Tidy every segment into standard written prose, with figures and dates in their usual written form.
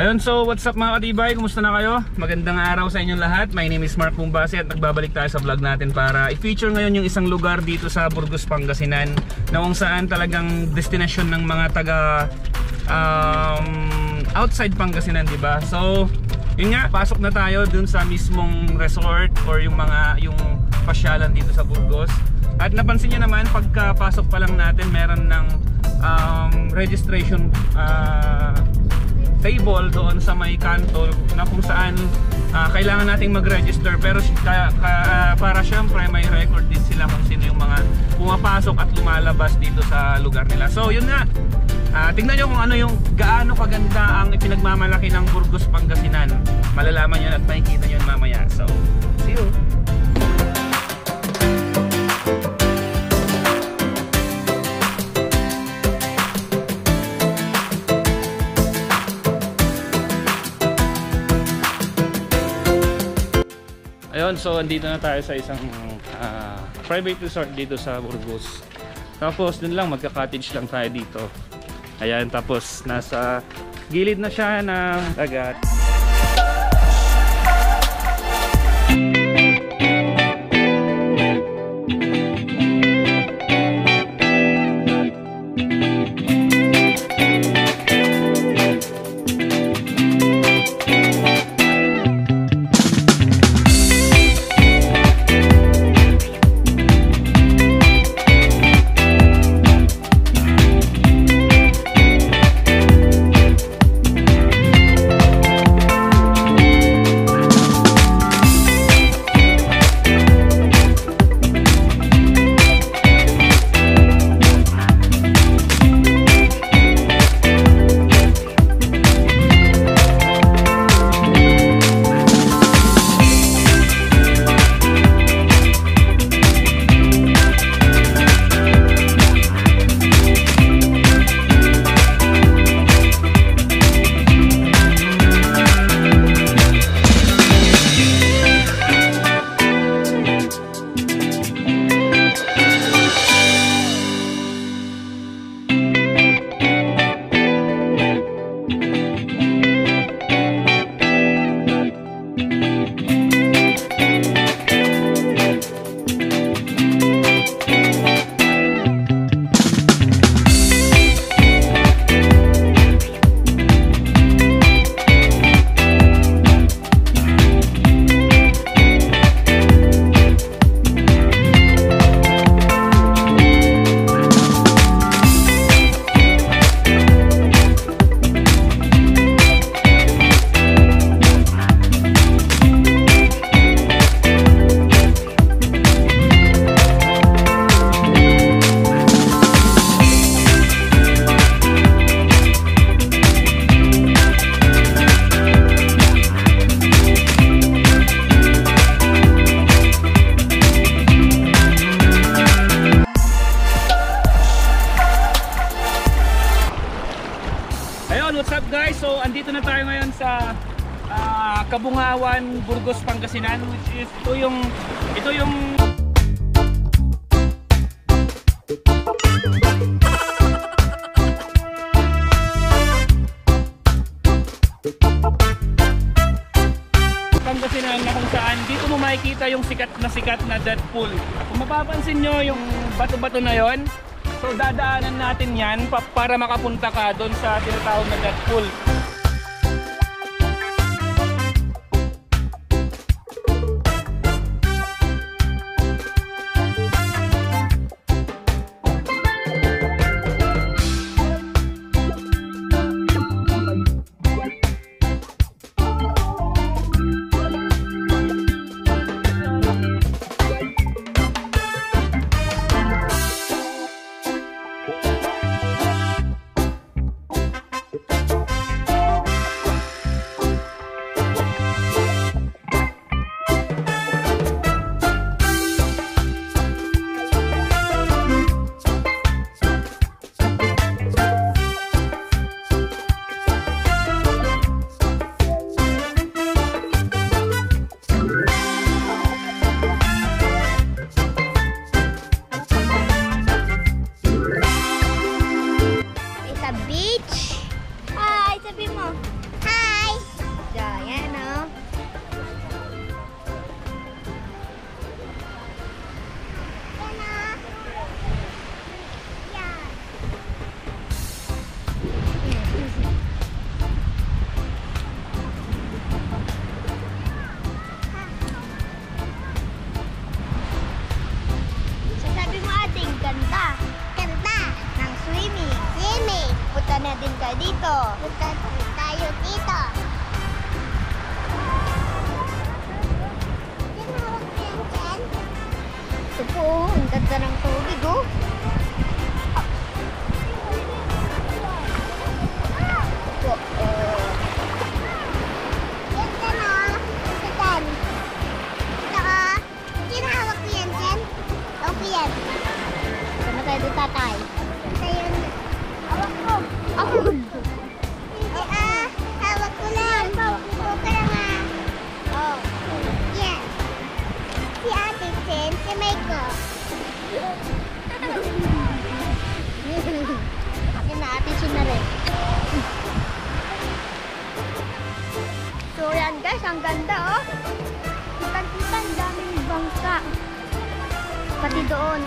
Ayun, so what's up mga katibay? Kumusta na kayo? Magandang araw sa inyong lahat. My name is Mark Bumbasi at nagbabalik tayo sa vlog natin para i-feature ngayon yung isang lugar dito sa Burgos, Pangasinan na kung saan talagang destinasyon ng mga taga outside Pangasinan, diba? So yun nga, pasok na tayo dun sa mismong resort or yung pasyalan dito sa Burgos. At napansin nyo naman, pagkapasok pa lang natin meron ng registration table doon sa may kanto na kung saan kailangan nating mag-register, pero para syempre may record din sila kung sino yung mga pumapasok at lumalabas dito sa lugar nila. So yun nga, tingnan nyo kung ano yung gaano kaganda ang ipinagmamalaki ng Burgos, Pangasinan. Malalaman nyo at makikita nyo mamaya. So see you. Ayun, so andito na tayo sa isang private resort dito sa Burgos. Tapos dun lang, magka-cottage lang tayo dito. Ayan, tapos nasa gilid na siya ng dagat. What's up guys? So andito na tayo ngayon sa Kabungawan, Burgos, Pangasinan, which is ito yung Pangasinan na kung saan dito mo makikita yung sikat na dead pool. Kung mapapansin nyo yung bato-bato na yon, so dadaanan natin yan para makapunta ka doon sa tinatawag na dead pool. tayo dito. Punta tayo dito. Tinawag ko yan dyan. Ito po, ang ganda ng tubig oh. Ganda na. Ito dyan. Ito tinawag ko yan dyan. Okay yan. Sama tayo doon tatay. Tayo na. Hawak ko. Ako. Hindi hawak ko lang. Hawak ko ka lang Oh. Yan. Si Ate Chen, si Maiko. Yan na, Ate Chen na rin. So yan guys, ang ganda oh. Kitang-kita, ang daming bangka. Pati doon.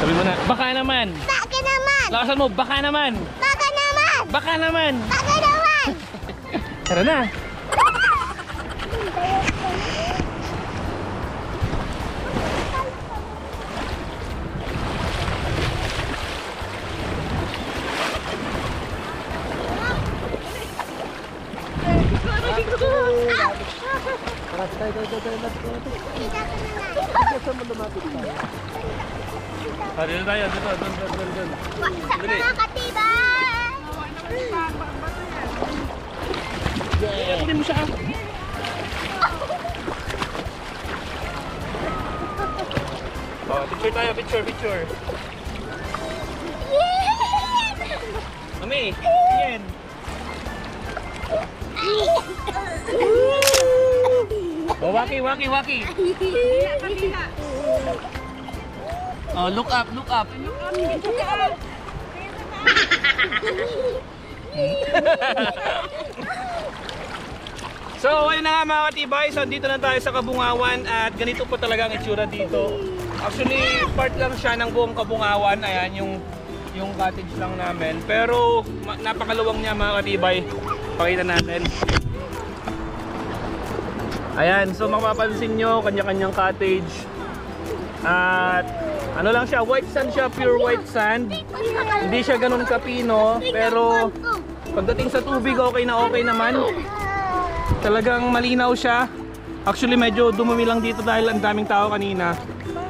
Sabi mo na, baka naman. Baka naman. Lakasan mo, baka naman. Baka naman. Baka naman. Baka naman. Tara na. Dito tayo, dito. Mga katibay! Hindi mo siya. Oh, picture tayo, picture. Mami, yan. Oh, waki. Oh, look up. So, ayun na nga mga katibay. So, dito na tayo sa Kabungawan at ganito po talaga ang itsura dito. Actually, part lang siya ng buong Kabungawan. Ayan, yung cottage lang namin. Pero, napakaluwang niya mga katibay. Pakita natin. Ayan, so mapapansin nyo, kanya-kanyang cottage. At ano lang siya, white sand siya, pure white sand. Hindi siya ganun kapino, pero pagdating sa tubig okay naman. Talagang malinaw siya. Actually medyo dumumi lang dito dahil ang daming tao kanina.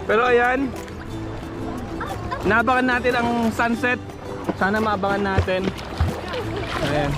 Pero ayan, naabangan natin ang sunset. Sana maabangan natin. Ayan.